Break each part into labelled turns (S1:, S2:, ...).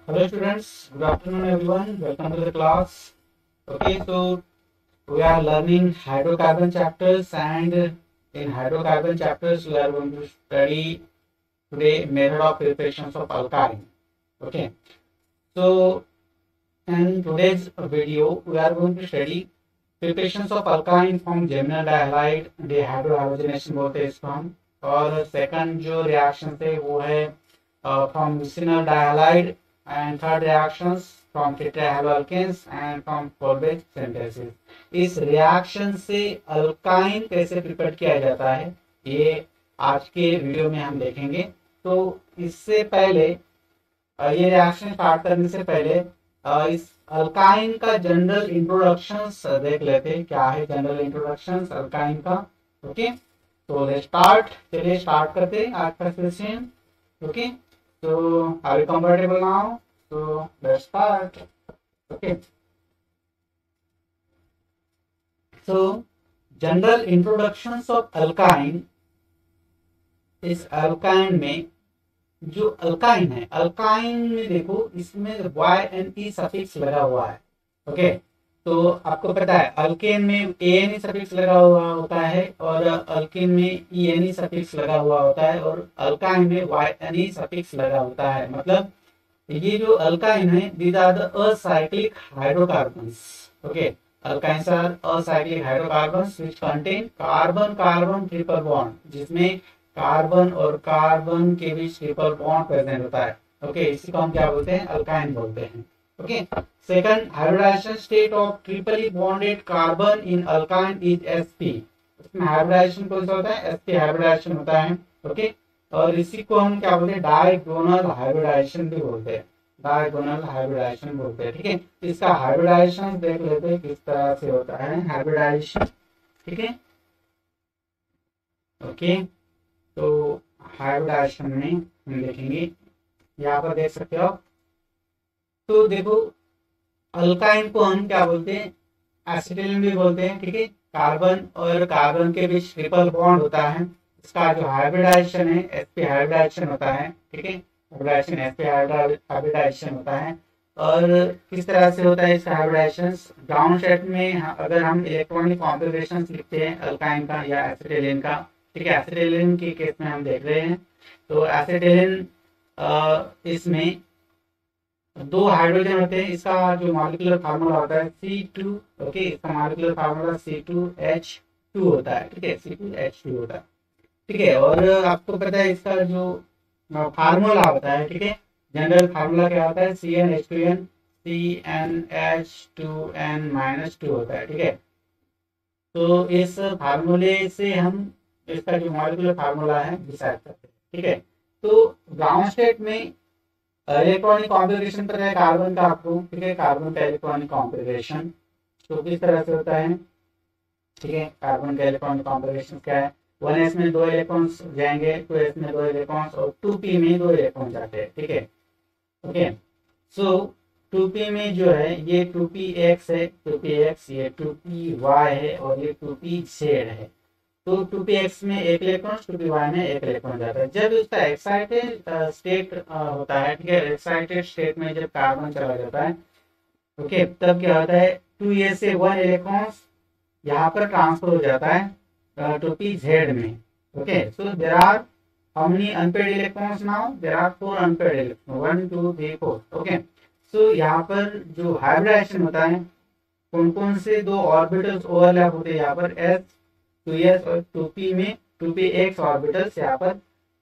S1: Hello students, good afternoon everyone. Welcome to the class. Okay, so we are learning hydrocarbon chapters, and in hydrocarbon chapters we are going to study today method of preparations of alkyne. Okay, so in today's video we are going to study preparations of alkyne from geminal dihalide dehydrohalogenation बोलते हैं इसको हम, और second जो reaction थे वो है from vicinal dihalide, and third reactions from tetrahaloalkanes and from Kolbe synthesis. इस रिएक्शन से अल्काइन कैसे प्रिपेयर किया जाता है ये आज के वीडियो में हम देखेंगे। तो इससे पहले ये रिएक्शन स्टार्ट करने से पहले इस अल्काइन का जनरल इंट्रोडक्शंस देख लेते हैं। क्या है जनरल इंट्रोडक्शंस अल्काइन का? ओके, तो लेट्स स्टार्ट। चलिए स्टार्ट करते हैं आज का session. Okay, so are you comfortable now? So let's start. Okay, so general introductions of alkyne. इस अल्काइन में जो अल्काइन है, अल्काइन में देखो इसमें YNE सफिक्स लगा हुआ है। ओके, तो आपको पता है अल्केन में ANE सफिक्स लगा हुआ होता है और अल्केन में ENE सफिक्स लगा हुआ होता है और अल्काइन में YNE सफिक्स लगा होता है। मतलब ये जो अल्काइन है these are the acyclic hydrocarbons. Okay, alkynes are acyclic hydrocarbons which contain carbon carbon triple bond, जिसमें कार्बन और कार्बन के बीच ट्रिपल बॉन्ड प्रेजेंट होता है। ओके, इसी को हम क्या बोलते हैं? अल्काइन बोलते हैं। Okay, second hybridization state of triply bonded carbon in alkyne is sp। इसमें हाइब्रिडाइजेशन कौन सा होता है? sp हाइब्रिडाइजेशन होता है। ओके, और इसी को हम क्या बोलते हैं? डायगोनल हाइब्रिडाइजेशन भी बोलते हैं। डायगोनल हाइब्रिडाइजेशन बोलते हैं। ठीक है, इसका हाइब्रिडाइजेशन देख लेते हैं किस तरह से होता है हाइब्रिडाइजेशन। ठीक है, ओके, तो हाइब्रिडाइजेशन में हम देखेंगे, यहाँ पर देख सकते हो। तो देखो अल्काइन को हम क्या बोलते हैं? एसिटिलीन भी बोलते हैं। ठीक है, कार्बन और कार्बन के बीच ट्रिपल बॉन्ड होता है। इसका जो हाइब्रिडाइजेशन है sp हाइब्रिडाइजेशन होता है। ठीक है, हाइब्रिडाइजेशन sp हाइब्रिडाइजेशन होता है। और किस तरह से होता है इसका हाइब्रिडाइजेशन? ग्राउंड स्टेट में अगर हम इलेक्ट्रॉनिक कॉन्फ़िगरेशन लिखते हैं अल्काइन का या एसिटिलीन का, ठीक है, एसिटिलीन के केस में हम देख रहे हैं, तो एसिटिलीन इसमें दो हाइड्रोजन होते हैं। इसका जो मॉलिक्यूलर फार्मूला होता है C2। ओके, इसका मॉलिक्यूलर फार्मूला C2H2 होता है। ठीक है, C2H2 होता है। ठीक है, और आपको पता है इसका जो फार्मूला होता है, ठीक है, जनरल फार्मूला क्या होता है? CnH2n CnH2n-2 होता है। ठीक है, तो इस फार्मूले से हम इसका जो मॉलिक्यूलर फार्मूला है डिसाइड करते हैं। ठीक है, तो ग्राउंड स्टेट में इलेक्ट्रॉनिक कॉन्फ़िगरेशन पता है कार्बन का आपको। ठीक है, कार्बन का इलेक्ट्रॉनिक कॉन्फ़िगरेशन तो किस तरह से होता है? ठीक है, कार्बन का इलेक्ट्रॉनिक कॉन्फ़िगरेशन क्या है? 1s में 2 इलेक्ट्रॉन्स जाएंगे, 2s में 2 इलेक्ट्रॉन्स और 2p में 2 इलेक्ट्रॉन जाते हैं। ठीक है, ओके, सो 2p में जो है ये 2px है, 2px, ये 2py है और ये 2pz है। तो 2px में 1 इलेक्ट्रॉन, 2py में 1 इलेक्ट्रॉन जाता है। जब इसका एक्साइटेड स्टेट होता है, ठीक है, एक्साइटेड स्टेट में जब कार्बन चला जाता है, ओके, तब क्या होता है? 2a से 1 इलेक्ट्रॉन्स यहाँ पर ट्रांसफर हो जाता है 2pz में। Okay, so there are how many unpaired electrons now? There are 4 unpaired electron, 1 2 3 4। Okay, so यहाँ पर जो हाइब्रिडाइजेशन होता है कौन कौन से 2 ऑर्बिटल्स ओवरलैप होते हैं यहाँ पर? S2s और 2p में 2px ऑर्बिटल्स यहाँ पर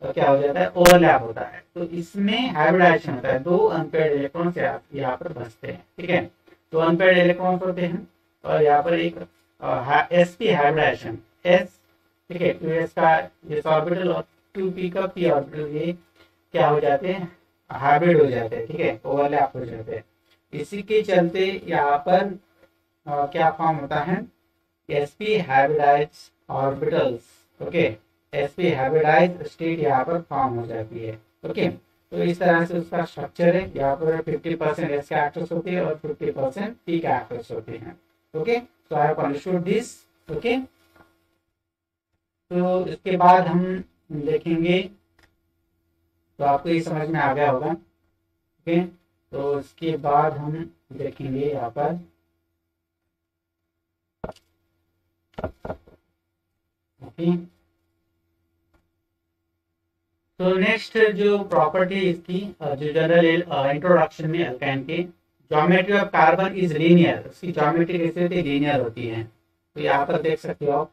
S1: क्या हो जाता है? ओवरलैप होता है। तो इसमें हाइब्रिडाइजेशन होता है, 2 अनपेयर्ड इलेक्ट्रॉन्स यहाँ पर बचते हैं। ठीक है, 2 अनपेयर्ड इलेक्ट्रॉन्स होते हैं और यहाँ पर एक sp हाइब्रिडाइजेशन s, ठीक है, 2s का s ऑर्बिटल और 2p का p ऑर्बिटल, ये क्या हो जाते हैं? हाइब्रिड हो जाते हैं। ठीक है, ओवरलैप हो जाते हैं। इसी के चलते यहाँ पर क्या फॉर्म होता है? sp hybridized orbitals. Okay, sp hybridized state यहाँ पर फॉर्म हो जाती है। ओके, तो इस तरह से उसका स्ट्रक्चर है। यहाँ पर 50% s कैरेक्टर्स होते हैं और 50% p कैरेक्टर्स होते हैं। ओके, तो I have understood this. Okay, तो इसके बाद हम देखेंगे तो आपको ये समझ में आ गया होगा। ओके, तो इसके बाद हम देखेंगे यहाँ पर ओके। तो नेक्स्ट जो प्रॉपर्टी इसकी जो जनरल इंट्रोडक्शन में अल्काइन की geometry of carbon is linear, उसकी ज्योमेट्री कैसे होती है, लीनियर होती है। तो यहाँ पर देख सकते हो आप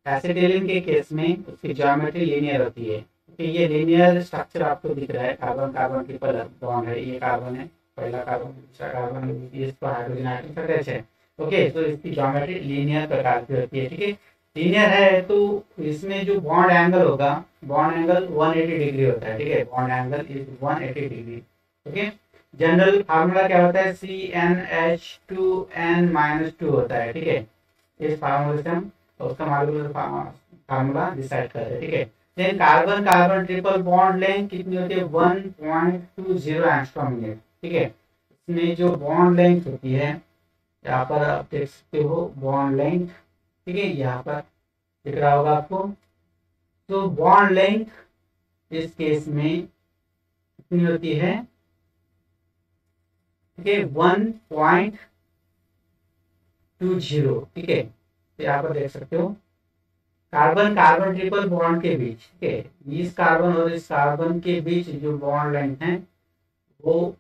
S1: एसिटिलीन के केस में उसकी ज्योमेट्री लीनियर होती है। तो ये लीनियर स्ट्रक्चर आपको दिख रहा है, कार्बन कार्बन ट्रिपल बॉन्ड है, ये कार्बन है, पहला कार्बन दूसरा कार्बन, इस पर हाइड्रोजन आइटम अटैच है। ओके, तो इसकी ज्योमेट्री लीनियर प्रकार की होती है। ठीक है, लीनियर है तो इसमें जो बॉन्ड एंगल होगा, बॉन्ड एंगल 180 डिग्री होता है। ठीक है, bond angle is 180 degree. Okay, general formula क्या होता है, CnH2n-2 होता है। ठीक है, इस फार्मूले से हम उसका मॉलिक्यूलर फार्मूला डिसाइड कर रहे हैं। ठीक है, then carbon carbon triple bond length कितनी होती है, 1.20 एंगस्ट्रॉम यूनिट। ठीक है, इसमें जो बॉन्ड लेंथ होती है, यहाँ पर आप देख सकते हो बॉन्ड लेंथ। ठीक है, यहाँ पर दिख रहा होगा आपको। तो बॉन्ड लेंथ इस केस में कितनी होती है, ठीक है, 1.20। ठीक है, तो यहाँ पर देख सकते हो कार्बन कार्बन ट्रिपल बॉन्ड के बीच, ठीक है, इस कार्बन और इस कार्बन के बीच जो बॉन्ड लेंथ है वो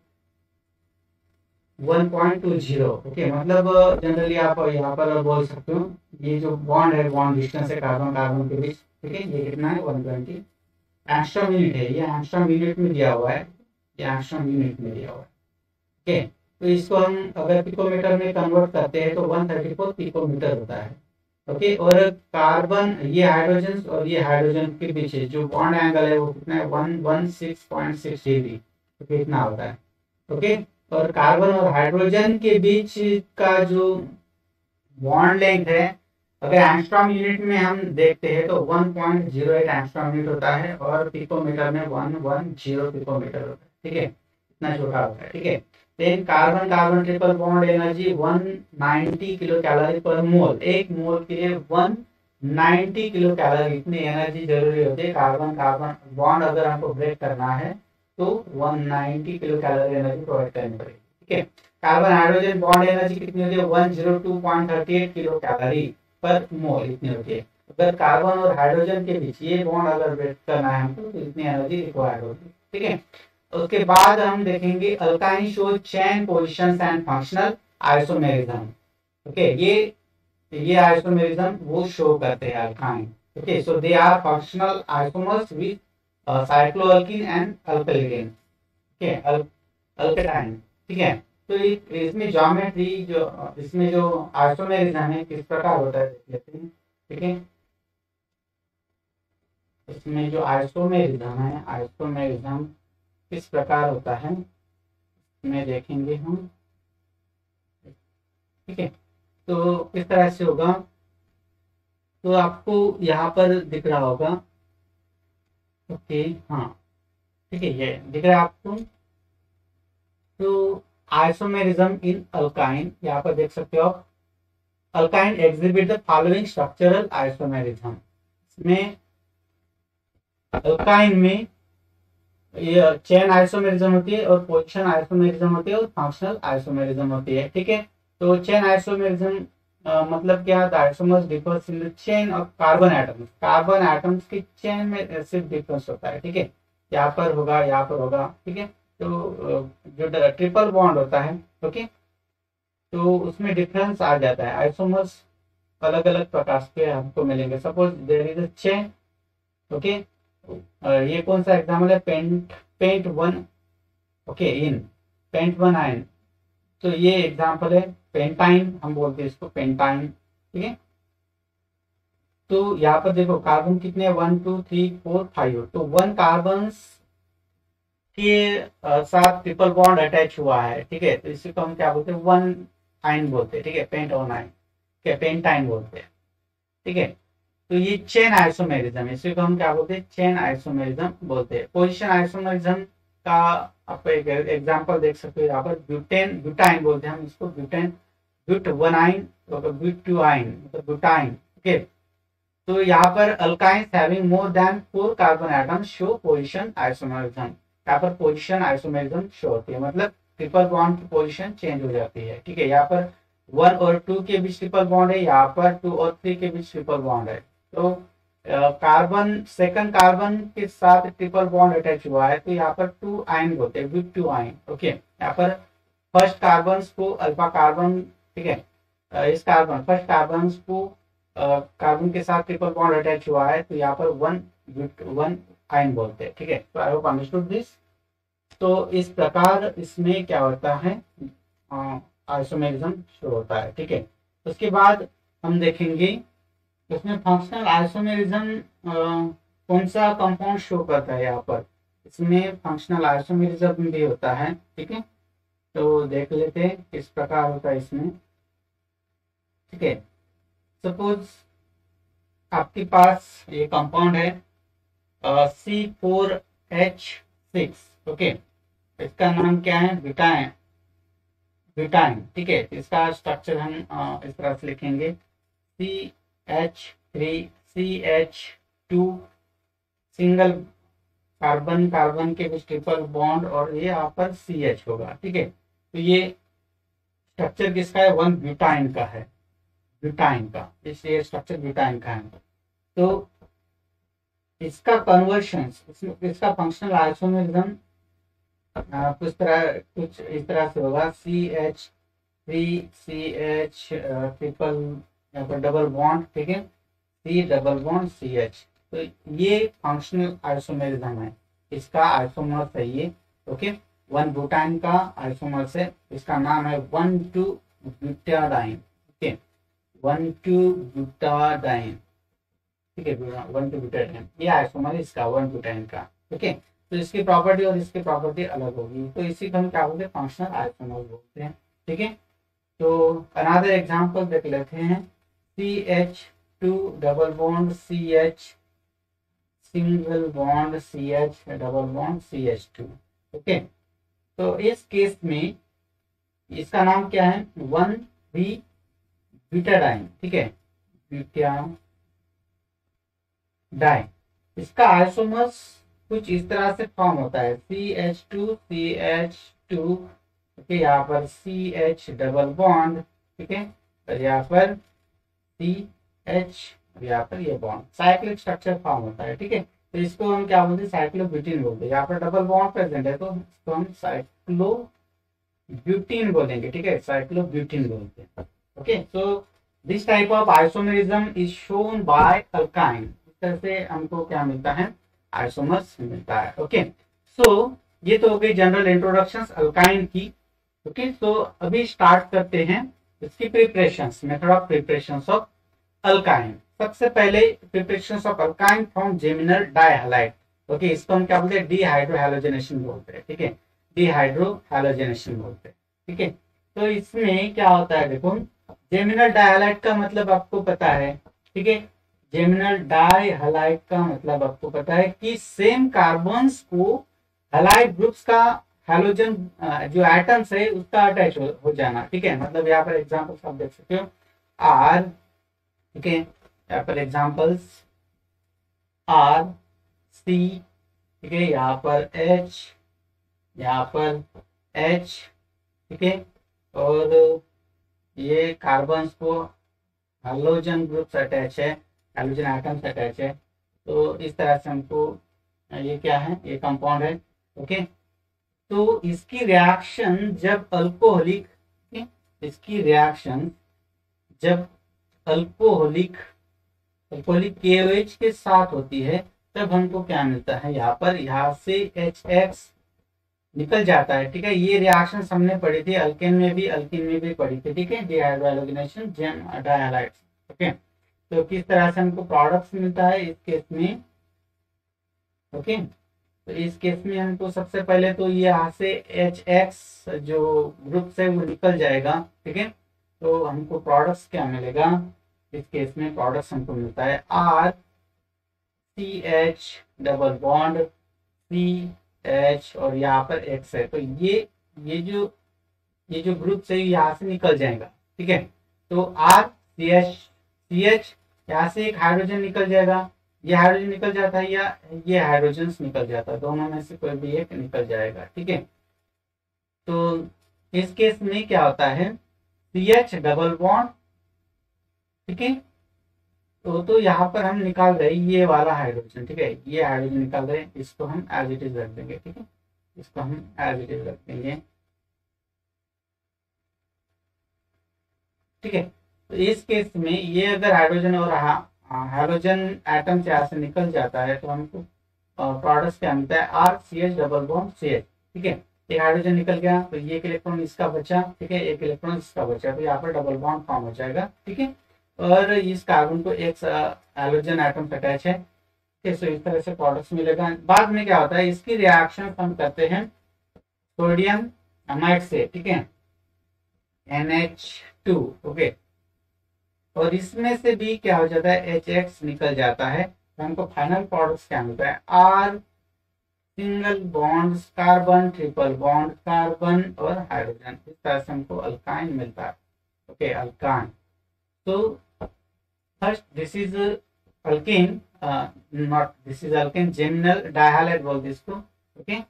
S1: 1.20। ओके, मतलब जनरली आप यहाँ पर बोल सकते हो ये जो बॉन्ड है, बॉन्ड डिस्टेंस है कार्बन कार्बन के बीच, ठीक है, ये कितना है 120 एंगस्ट्रॉम यूनिट है। ये एंगस्ट्रॉम यूनिट में दिया हुआ है, ये एंगस्ट्रॉम यूनिट में दिया हुआ है। ओके, तो इसको हम अगर पिकोमीटर में कन्वर्ट करते हैं तो 134 पिकोमीटर होता है। ओके, और कार्बन, ये हाइड्रोजन और ये हाइड्रोजन के बीच जो बॉन्ड एंगल है वो कितना है, 116.6 डिग्री। तो कितना होता है। ओके, और कार्बन और हाइड्रोजन के बीच का जो बॉन्ड लेंथ है, अगर एंगस्ट्रॉम यूनिट में हम देखते हैं तो 1.08 एंगस्ट्रॉम यूनिट होता है, और पिकोमीटर में 110 पिकोमीटर होता है। ठीक है, इतना छोटा होता है। ठीक है, then carbon carbon triple bond energy 190 kilo calorie per mole, एक मोल के लिए 190 किलो कैलोरी, इतनी एनर्जी जरूरी होती है। कार्बन कार्बन बॉन्ड अगर हमको ब्रेक करना है तो 190 किलो कैलोरी एनर्जी प्रोवाइड करनी पड़ेगी। ठीक है, कार्बन हाइड्रोजन बॉन्ड एनर्जी कितनी होती है, 102.38 किलो कैलोरी पर मोल, इतनी होती है। अगर कार्बन और हाइड्रोजन के बीच ये बॉन्ड अगर ब्रेक करना है हमको तो इतनी एनर्जी रिक्वायर्ड होगी। ठीक है, उसके बाद हम देखेंगे alkyne show chain positions and functional isomerism. Okay, ये आइसोमेरिज्म वो शो करते हैं alkyne. Okay, so they are functional isomers with cycloalkene and alkylene. Okay, अल्केटाइन। ठीक है, तो इसमें ज्योमेट्री जो इसमें जो आइसोमेरिज्म है किस प्रकार होता है देख लेते हैं। ठीक है, इसमें जो आइसोमेरिज्म है, आइसोमेरिज्म किस प्रकार होता है में देखेंगे हम। ठीक है, तो किस तरह से होगा, तो आपको यहाँ पर दिख रहा होगा। ओके, हाँ, ठीक है, ये दिख रहा है आपको। तो आइसोमेरिज्म इन अल्काइन, यहाँ पर देख सकते हो आप, alkyne exhibit the following structural isomerism. इसमें अल्काइन में ये चेन आइसोमेरिज्म होती है, और पोजीशन आइसोमेरिज्म होती है, और फंक्शनल आइसोमेरिज्म होती है। ठीक है, तो चेन आइसोमेरिज्म मतलब क्या, the isomers differs in the chain of carbon atoms, carbon atoms की चेन में सिर्फ डिफरेंस होता है। ठीक है, यहाँ पर होगा, यहाँ पर होगा। ठीक है, तो जो ट्रिपल बॉन्ड होता है, ओके, तो उसमें डिफरेंस आ जाता है। आइसोमर्स अलग अलग प्रकार के हमको मिलेंगे। Suppose there is a chain. Okay, ये कौन सा एग्जाम्पल है, pent one. Okay, in pent one ion, तो ये एग्जाम्पल है पेंटाइन, हम बोलते हैं इसको पेंटाइन। ठीक है, तो यहाँ पर देखो कार्बन कितने, 1 2 3 4 5, तो 1 कार्बन के साथ ट्रिपल बॉन्ड अटैच हुआ है। ठीक है, तो इसी को हम क्या बोलते हैं, वन आयन बोलते हैं। ठीक है, पेंट वन आयन, पेंटाइन बोलते हैं। ठीक है, तो ये चेन आइसोमेरिज्म है, इसी को हम क्या बोलते हैं, चेन आइसोमेरिज्म बोलते हैं। पोजीशन आइसोमेरिज्म का आप एक एग्जांपल देख सकते हो, यहाँ पर ब्यूटेन, ब्यूटाइन बोलते हैं हम इसको, butane, ब्यूट one yne, but two yne, मतलब ब्यूटाइन। ओके, तो यहाँ पर alkynes having more than 4 carbon atoms show position isomerism. यहाँ पर पोजीशन आइसोमेरिज्म शो होती है, मतलब ट्रिपल बॉन्ड की पोजीशन चेंज हो जाती है। ठीक है, यहाँ पर 1 और 2 के बीच ट्रिपल बॉन्ड है, यहाँ पर 2 और 3 के बीच ट्रिपल बॉन्ड है। तो कार्बन सेकंड कार्बन के साथ ट्रिपल बॉन्ड अटैच हुआ है, तो यहाँ पर 2 आयन होते हैं, विथ 2 आयन। ओके, यहाँ पर फर्स्ट कार्बन को अल्फा कार्बन, ठीक है, इस कार्बन फर्स्ट कार्बन को कार्बन के साथ ट्रिपल बॉन्ड अटैच हुआ है, तो यहाँ पर 1 आयन बोलते हैं। ठीक है, तो आई होप अंडरस्टूड दिस। तो इस प्रकार इसमें क्या होता है, आइसोमेरिज्म शो होता है। ठीक है, उसके बाद हम देखेंगे इसमें फंक्शनल आइसोमेरिज्म कौन सा कंपाउंड शो करता है। यहाँ पर इसमें फंक्शनल आइसोमेरिज्म भी होता है। ठीक है, तो देख लेते हैं किस प्रकार होता है इसमें। ठीक है, सपोज आपके पास ये कंपाउंड है C4H6। ओके, इसका नाम क्या है, ब्यूटाइन। ठीक है, इसका स्ट्रक्चर हम इस तरह से लिखेंगे CH3CH2 सिंगल कार्बन कार्बन के बीच ट्रिपल बॉन्ड और ये यहाँ पर CH होगा। ठीक है, तो ये स्ट्रक्चर किसका है, 1 ब्यूटाइन का है, ब्यूटाइन का, इसलिए स्ट्रक्चर ब्यूटाइन का है। तो इसका कन्वर्शन, इसका फंक्शनल आइसोमेरिज्म कुछ इस तरह से होगा CH3CH ट्रिपल यहाँ पर डबल बॉन्ड। ठीक है, C डबल बॉन्ड CH। तो ये फंक्शनल आइसोमेरिज्म है, इसका आइसोमर्स है ये। ओके, 1 ब्यूटाइन का आइसोमर्स है, इसका नाम है 1,2-ब्यूटाडाइन। ओके, 1,2-ब्यूटाडाइन। ठीक है, 1,2-ब्यूटाडाइन, ये आइसोमर इसका 1 ब्यूटाइन का। ओके, तो इसकी प्रॉपर्टी और इसकी प्रॉपर्टी अलग होगी, तो इसी को हम क्या बोलते हैं, फंक्शनल आइसोमर बोलते हैं। ठीक है, तो अनदर एग्जांपल देख लेते हैं, CH2 double bond CH single bond CH double bond CH2। Okay, तो इस केस में इसका नाम क्या है, 1,3-ब्यूटाडाइन। ठीक है, ब्यूटाडाइन। इसका आइसोमर्स कुछ इस तरह से फॉर्म होता है CH2 ओके, यहाँ पर CH डबल बॉन्ड। ठीक है, और यहाँ पर CH, यहाँ पर ये बॉन्ड, साइक्लिक स्ट्रक्चर फॉर्म होता है। ठीक है, तो इसको हम क्या बोलते हैं, साइक्लोब्यूटीन बोलते हैं। यहाँ पर डबल बॉन्ड प्रेजेंट है, तो इसको हम साइक्लोब्यूटीन बोलेंगे। ठीक है, साइक्लोब्यूटीन बोलते हैं। Okay, so this type of isomerism is shown by alkyne. इस तरह से हमको क्या मिलता है, आइसोमर्स मिलता है। ओके, सो ये तो हो गई जनरल इंट्रोडक्शन अल्काइन की। ओके, तो अभी स्टार्ट करते हैं इसकी preparations, method of preparations of alkyne. सबसे पहले preparations of alkyne from geminal dihalide. Okay, इसको हम क्या बोलते हैं, डिहाइड्रोहैलोजनेशन बोलते हैं। ठीक है, डिहाइड्रोहैलोजनेशन बोलते हैं। ठीक है, तो इसमें क्या होता है, देखो जेमिनल डाइहैलाइड का मतलब आपको पता है। ठीक है, जेमिनल डाइहैलाइड का मतलब आपको पता है कि सेम कार्बन्स को हैलाइड ग्रुप्स का हैलोजन जो एटम्स है उसका अटैच हो जाना। ठीक है, मतलब यहाँ पर एग्जांपल्स आप देख सकते हो, आर। ठीक है, यहाँ पर एग्जांपल्स आर, सी। ठीक है, यहाँ पर एच, यहाँ पर एच। ठीक है, और ये कार्बन्स को हैलोजन ग्रुप्स अटैच है, हैलोजन एटम्स अटैच है। तो इस तरह से हमको ये क्या है, ये कंपाउंड है। ओके, तो इसकी रिएक्शन जब अल्कोहलिक, इसकी रिएक्शन जब अल्कोहलिक KOH के साथ होती है, तब हमको क्या मिलता है, यहाँ पर यहाँ से HX निकल जाता है। ठीक है, ये रिएक्शन हमने पढ़ी थी अल्केन में भी पढ़ी थी। ठीक है, डिहाइड्रोहैलोजनेशन जेम डाइहैलाइड्स। ओके, तो किस तरह से हमको प्रोडक्ट्स मिलता है इस केस में। ओके, तो इस केस में हमको सबसे पहले तो ये यहाँ से HX जो ग्रुप है वो निकल जाएगा। ठीक है, तो हमको प्रोडक्ट्स क्या मिलेगा, इस केस में प्रोडक्ट्स हमको मिलता है RCH डबल बॉन्ड CH और यहाँ पर X है। तो ये जो ग्रुप है यहाँ से निकल जाएगा। ठीक है, तो RCH यहाँ से एक हाइड्रोजन निकल जाएगा, ये हाइड्रोजन निकल जाता है या ये हाइड्रोजन निकल जाता है, दोनों में से कोई भी एक निकल जाएगा। ठीक है, तो इस केस में क्या होता है, CH डबल बॉन्ड, ठीक है। तो यहाँ पर हम निकाल रहे ये वाला हाइड्रोजन, ठीक है, ये हाइड्रोजन निकाल रहे हैं, इसको हम एज इट इज रख देंगे, ठीक है, इसको हम एज इट इज रख देंगे, ठीक है। तो इस केस में ये अगर हाइड्रोजन और हाइड्रोजन एटम से यहाँ से निकल जाता है तो हमको प्रोडक्ट क्या मिलता है, RCH डबल बॉन्ड CH, ठीक है। एक हाइड्रोजन निकल गया तो ये एक इलेक्ट्रॉन इसका बचा, ठीक है, एक इलेक्ट्रॉन इसका बचा, तो यहाँ पर डबल बॉन्ड फॉर्म हो जाएगा, ठीक है। और इस कार्बन को एक हाइड्रोजन एटम अटैच है, ठीक है। सो इस तरह से प्रोडक्ट्स मिलेगा। बाद में क्या होता है, इसकी रिएक्शन हम करते हैं सोडियम अमाइड से, ठीक है, NH2, ओके। और इसमें से भी क्या हो जाता है, HX निकल जाता है, तो हमको फाइनल प्रोडक्ट क्या मिलता है, R single bond carbon, triple bond carbon और हाइड्रोजन, इस तरह से हमको अल्काइन मिलता है, ओके, अल्काइन। तो first this is alkane, not this is alkane, geminal dihalide बोलते इसको, ओके।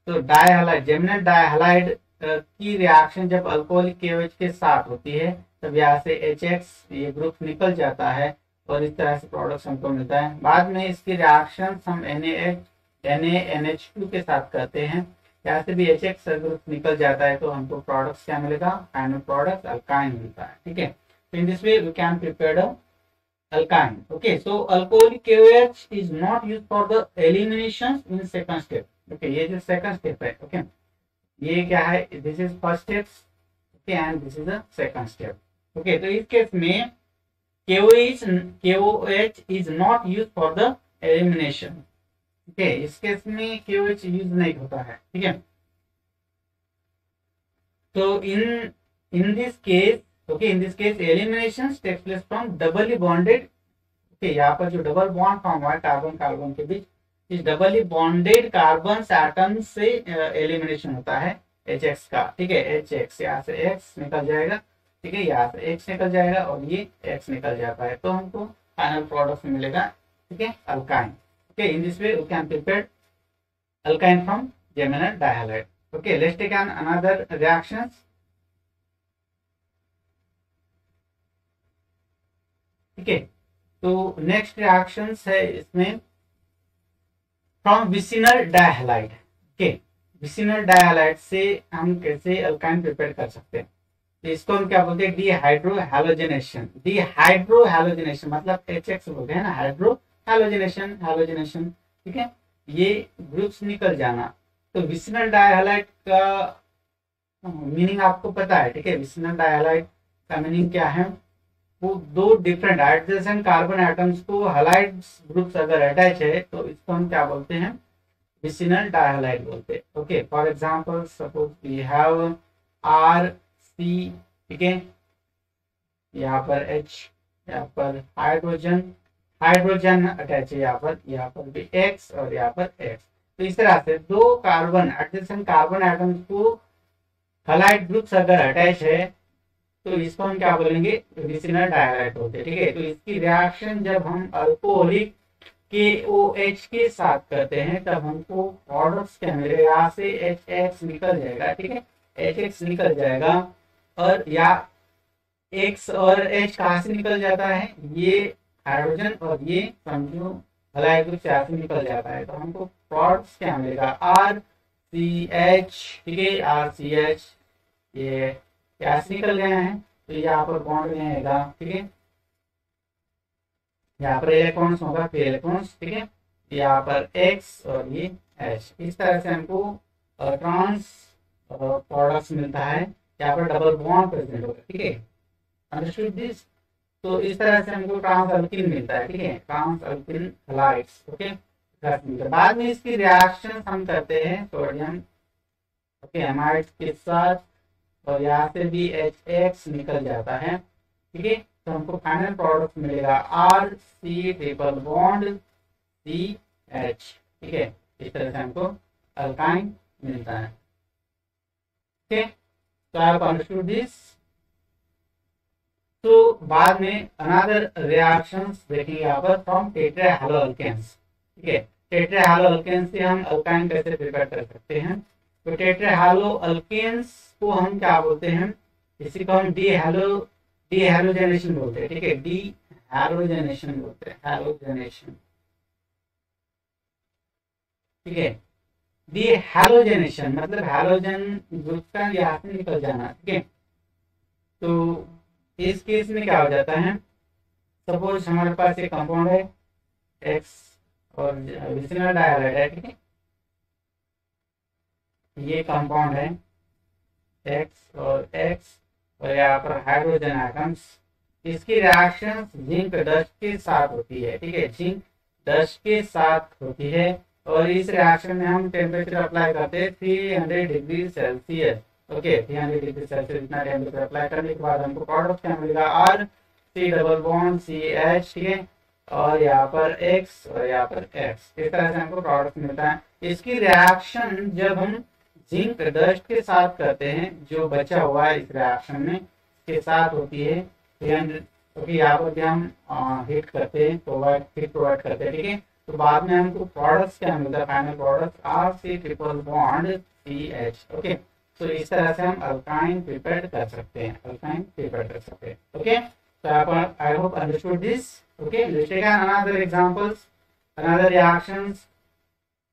S1: तो डाइहालाइड, जेमिनल डाइहालाइड की रिएक्शन जब अल्कोहलिक KOH के साथ होती है तब यहाँ से HX ये ग्रुप निकल जाता है और इस तरह से प्रोडक्ट हमको मिलता है। बाद में इसकी रिएक्शन हम NaNH2 के साथ करते हैं, यहाँ से भी HX ग्रुप निकल जाता है, तो हमको प्रोडक्ट क्या मिलेगा, फाइनल प्रोडक्ट अल्काइन मिलता है, ठीक है। तो in this way we can prepare alkyne, okay. So alcoholic KOH is not used for the elimination in second step, okay, ये जो सेकंड स्टेप है, ओके, ये क्या है, this is first step, okay, and this is the second step, okay. तो इस case में KOH is not use for the elimination, ठीक है, इस केस में KOH यूज नहीं होता है, ठीक है। तो in this case, okay, in this case elimination takes place from doubly bonded, okay, यहाँ पर जो डबल बॉन्ड फॉर्म हुआ है कार्बन कार्बन के बीच, इस डबली बॉन्डेड कार्बन एटम से एलिमिनेशन होता है HX का, ठीक है, HX, यहाँ से X निकल जाएगा, ठीक है, यहाँ से X निकल जाएगा और ये X निकल जाता है, तो हमको फाइनल प्रोडक्ट मिलेगा, ठीक है, alkyne, okay. In this way we can prepare alkyne from geminal dihalide, okay. Let's take an another reactions, ठीक है। तो नेक्स्ट रिएक्शंस है इसमें from vicinal dihalide, okay, vicinal dihalide से हम कैसे अल्काइन प्रिपेयर कर सकते हैं, तो इसको हम क्या बोलते हैं, डिहाइड्रोहैलोजिनेशन, डिहाइड्रोहैलोजिनेशन मतलब HX बोलते हैं ना, हाइड्रोहैलोजिनेशन, हैलोजिनेशन, ठीक है, ये ग्रुप्स निकल जाना। तो विसिनल डाइहालाइड का मीनिंग आपको पता है, ठीक है, विसिनल डाइहालाइड का मीनिंग क्या है, वो दो डिफरेंट एडजेसेंट कार्बन एटम्स को हैलाइड ग्रुप्स अगर अटैच है तो इसको हम क्या बोलते हैं, विसिनल डाइहालाइड बोलते हैं, okay. For example suppose we have RC, ठीक है, यहाँ पर H, यहाँ पर हाइड्रोजन अटैच है, यहाँ पर भी X और यहाँ पर X। तो इस तरह से दो कार्बन एडजेसेंट कार्बन एटम्स को हैलाइड ग्रुप्स अगर अटैच है तो इसको हम क्या बोलेंगे, विसिनल डाइहालाइड बोलते हैं, ठीक है। तो इसकी रिएक्शन जब हम अल्कोहलिक KOH के साथ करते हैं तब हमको प्रोडक्ट्स क्या मिलेगा, यहाँ से HX निकल जाएगा, ठीक है, HX निकल जाएगा, और या X और H कहाँ से निकल जाता है, ये हाइड्रोजन और ये समझो हैलाइड ग्रुप से निकल जाता है, तो हमको प्रोडक्ट्स क्या मिलेगा, RCH, ठीक है, RCH, ये गैस निकल गए हैं, तो यहाँ पर बॉन्ड रहेगा, ठीक है, यहाँ पर इलेक्ट्रॉन्स होगा, फिर इलेक्ट्रॉन्स, ठीक है, यहाँ पर X और ये H, इस तरह से हमको ट्रांस प्रोडक्ट्स मिलता है, यहाँ पर डबल बॉन्ड प्रेजेंट होगा, ठीक है, अंडरस्टूड दिस। तो इस तरह से हमको ट्रांस अल्किन मिलता है, ठीक है, ट्रांस अल्किन हैलाइड्स, ओके। बाद में इसकी रिएक्शन हम करते हैं सोडियम, ओके, एमाइड्स के साथ, और यहाँ से भी HX निकल जाता है, ठीक है। तो हमको फाइनल प्रोडक्ट मिलेगा RC ट्रिपल बॉन्ड CH, ठीक है, इस तरह से हमको अल्काइन मिलता है, ठीक है। तो आई हैव अंडरस्टूड दिस। तो बाद में अनदर रिएक्शंस देखेंगे यहाँ पर फ्रॉम टेट्राहैलोअल्केन्स, ठीक है, टेट्राहैलोअल्केन्स से हम अल्काइन कैसे प्रिपेयर कर सकते हैं, तो टेट्राहेलो अल्केन्स को हम क्या बोलते हैं, इसी को हम डीहैलोजेनेशन बोलते हैं, ठीक है, डीहैलोजेनेशन बोलते हैं, हैलोजेनेशन, ठीक है। डीहैलोजेनेशन मतलब हैलोजन ग्रुप का यहाँ से निकल जाना, ठीक है। तो इस केस में क्या हो जाता है, सपोज हमारे पास एक कंपाउंड है एक्स और विसिनल डायहाइड है, ठीक है, ये कंपाउंड है एक्स और यहाँ पर हाइड्रोजन आइटम्स, इसकी रिएक्शन जिंक डस्ट के साथ होती है, ठीक है, जिंक डस्ट के साथ होती है। और इस रिएक्शन में हम टेम्परेचर अप्लाई करते हैं 300 degree Celsius, okay, 300 degree Celsius इतना टेम्परेचर अप्लाई करने के बाद हमको प्रोडक्ट क्या मिलेगा, R C double bond C H, ठीक है, और यहाँ पर एक्स और यहाँ पर एक्स, इस तरह से हमको प्रोडक्ट मिलता है। इसकी रिएक्शन जब हम जिंक डस्ट के साथ करते हैं, जो बचा हुआ है इस रिएक्शन में के साथ होती है, क्योंकि यहाँ पर भी हम हीट करते हैं, हीट प्रोवाइड करते हैं, ठीक है। तो बाद में हमको प्रोडक्ट्स क्या मिलता है, final product R C triple bond C H, okay. तो इस तरह से हम अल्काइन प्रिपेयर कर सकते हैं, अल्काइन प्रिपेयर कर सकते हैं, okay. So I hope understood this. Okay, let's take another examples, another reactions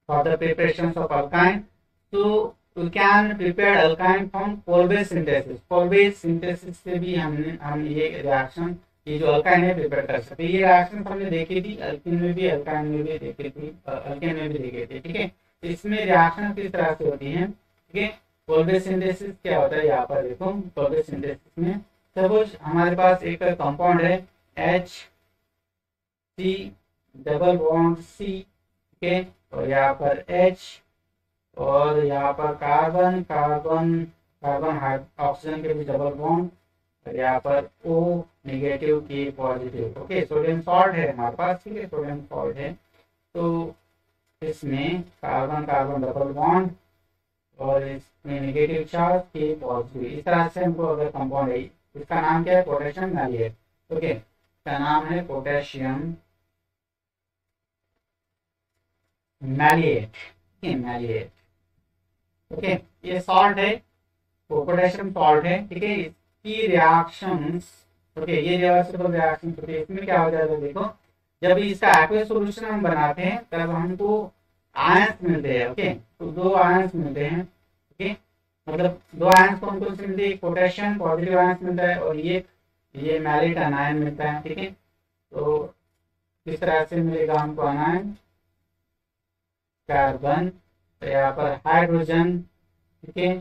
S1: for the preparations of alkyne. So we can prepare alkyne from Kolbe synthesis. Kolbe synthesis से भी हम ये रिएक्शन, ये जो alkyne है प्रिपेयर कर सकते हैं। ये रिएक्शन हमने देखी थी अल्कीन में भी, अल्काइन में भी देखी थी, अल्केन में भी देखी थी, ठीक है। इसमें रिएक्शन किस तरह से होती है, ठीक है। कोल्बे सिंथेसिस क्या होता है, यहाँ पर देखो, कोल्बे सिंथेसिस में सपोज हमारे पास एक कंपाउंड है H C double bond C, ठीक है, और यहाँ पर एच और यहाँ पर कार्बन ऑक्सीजन के भी डबल बॉन्ड, और यहाँ पर ओ नेगेटिव के पॉजिटिव, ओके। सोडियम सॉल्ट है हमारे पास, ठीक है, सोडियम सॉल्ट है। तो इसमें कार्बन डबल बॉन्ड और इसमें नेगेटिव चार्ज के पॉजिटिव, इस तरह से हमको अगर कंपाउंड है, इसका नाम क्या है, पोटेशियम मैलिएट, ओके, इसका नाम है पोटेशियम मैलिएट, मैलिएट, ओके। ये सॉल्ट है, पोटेशियम सॉल्ट है, ठीक है। इसकी रिएक्शंस, ओके, ये रिवर्सिबल रिएक्शन होती है। इसमें क्या हो जाएगा, देखो, जब इसका एक्वस सॉल्यूशन हम बनाते हैं तब हमको आयंस मिलते हैं, ओके। तो दो आयंस मिलते हैं, ओके, मतलब दो आयंस कौन कौन से मिलते हैं, पोटेशियम पॉजिटिव आयंस मिलता है और ये मैलिट अनायन मिलता है, ठीक है। तो किस तरह से मिलेगा हमको अनायन, कार्बन, तो यहाँ पर हाइड्रोजन, ठीक है,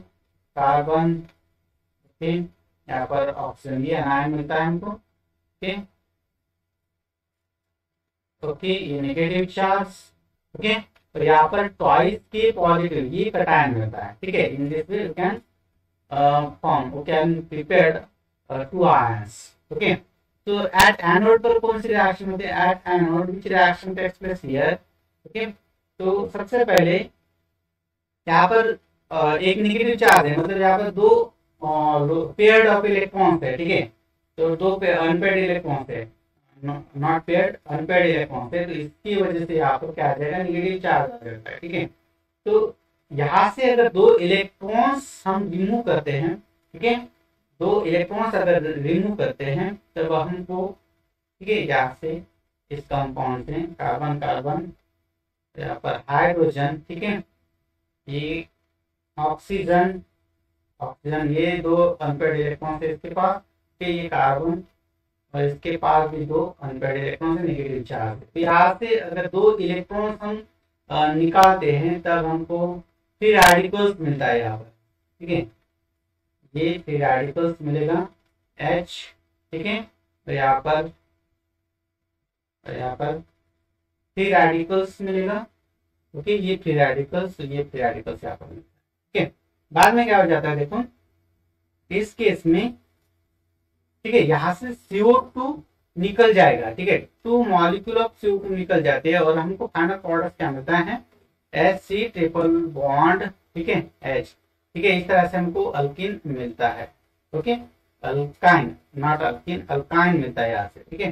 S1: कार्बन, ओके, यहाँ पर ऑक्सीजन, ये अनायन मिलता है हमको, ओके, ओके, ये नेगेटिव चार्ज, ओके। तो यहाँ पर ट्वाइस के पॉजिटिव, ये कटायन मिलता है, ठीक है। In this way you can form, you can prepare two ions, okay. तो एट एनोड पर कौन सी रिएक्शन होती है, at anode which reaction takes place here, okay. तो सबसे पहले यहाँ पर एक नेगेटिव चार्ज है, मतलब यहाँ पर दो पेयर्ड ऑफ इलेक्ट्रॉन्स है, ठीक है। तो दो अनपेयर्ड इलेक्ट्रॉन्स है, नॉट पेयर्ड, अनपेयर्ड इलेक्ट्रॉन्स है। तो इसकी वजह से यहाँ पर क्या आ जाएगा, नेगेटिव चार्ज आ जाता है, ठीक है। तो यहाँ से अगर दो इलेक्ट्रॉन्स हम रिमूव करते हैं, ठीक है, दो इलेक्ट्रॉन्स अगर रिमूव करते हैं तब हमको, ठीक है, यहाँ से इस कंपाउंड से कार्बन यहाँ पर हाइड्रोजन, ठीक है, ये ऑक्सीजन, ये दो अनपेयर्ड इलेक्ट्रॉन है इसके पास, ये कार्बन, और इसके पास भी दो अनपेयर्ड इलेक्ट्रॉन से नेगेटिव चार्ज। तो यहाँ से अगर दो इलेक्ट्रॉन हम निकालते हैं तब हमको फ्री रेडिकल्स मिलता है यहाँ पर, ठीक है, ये फ्री रेडिकल्स मिलेगा H, ठीक है। तो यहाँ पर फ्री रेडिकल्स मिलेगा, ओके, ये फ्री रेडिकल्स यहाँ पर मिलता है, ठीक है। बाद में क्या हो जाता है, देखो इस केस में, ठीक है, यहाँ से CO2 निकल जाएगा, ठीक है, 2 मॉलिक्यूल ऑफ CO2 निकल जाते हैं और हमको फाइनल प्रोडक्ट क्या मिलता है, H ट्रिपल बॉन्ड, ठीक है, H, ठीक है। इस तरह से हमको अल्किन मिलता है, okay, alkyne, not alkene, alkyne मिलता है यहाँ से, ठीक है।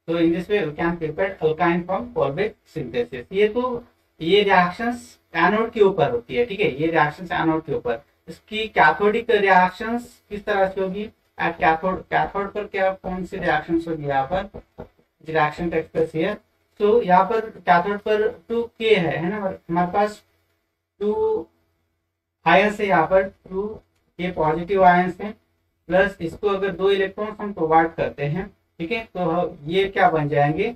S1: तो in this way we can prepare alkyne from Kolbe synthesis. ये रिएक्शंस एनोड के ऊपर होती है, ठीक है, ये रिएक्शन एनोड के ऊपर। इसकी कैथोडिक रिएक्शंस किस तरह से होगी एट कैथोड, कैथोड पर क्या कौन सी रिएक्शंस होगी यहाँ पर, रिएक्शन टेक्स प्लेस हियर। तो यहाँ पर कैथोड पर 2k है ना, हमारे पास 2 आयंस है, यहाँ पर 2k पॉजिटिव आयंस है, प्लस इसको अगर 2 इलेक्ट्रॉन्स हम प्रोवाइड करते हैं, ठीक है, तो ये क्या बन जाएंगे,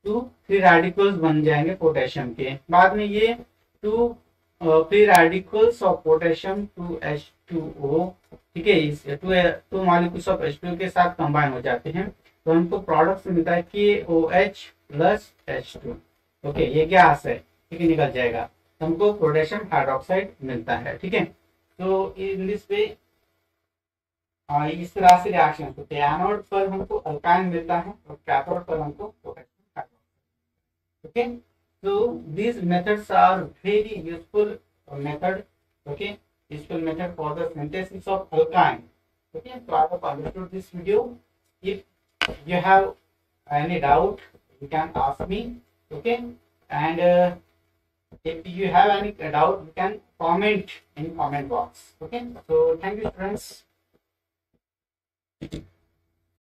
S1: 2 फ्री रेडिकल्स बन जाएंगे पोटेशियम के। बाद में ये 2 free radicals of potassium 2H2O, ठीक है, इस 2 मॉलिक्यूल्स ऑफ H2O के साथ कंबाइन हो जाते हैं, तो हमको प्रोडक्ट मिलता है KOH प्लस H2। ओके, ये गैस है, ठीक है, निकल जाएगा, तो हमको पोटेशियम हाइड्रोक्साइड मिलता है, ठीक है। तो इन दिस वे इस तरह से रिएक्शन होते हैं। एनोड पर हमको अल्काइन मिलता है और कैथोड पर हमको potassium hydroxide. Okay, so these methods are very useful method, okay, useful method for the synthesis of alkyne. Okay, so I have understood this video. If you have any doubt, you can ask me, okay, and if you have any doubt, you can comment in comment box. Okay, so thank you friends.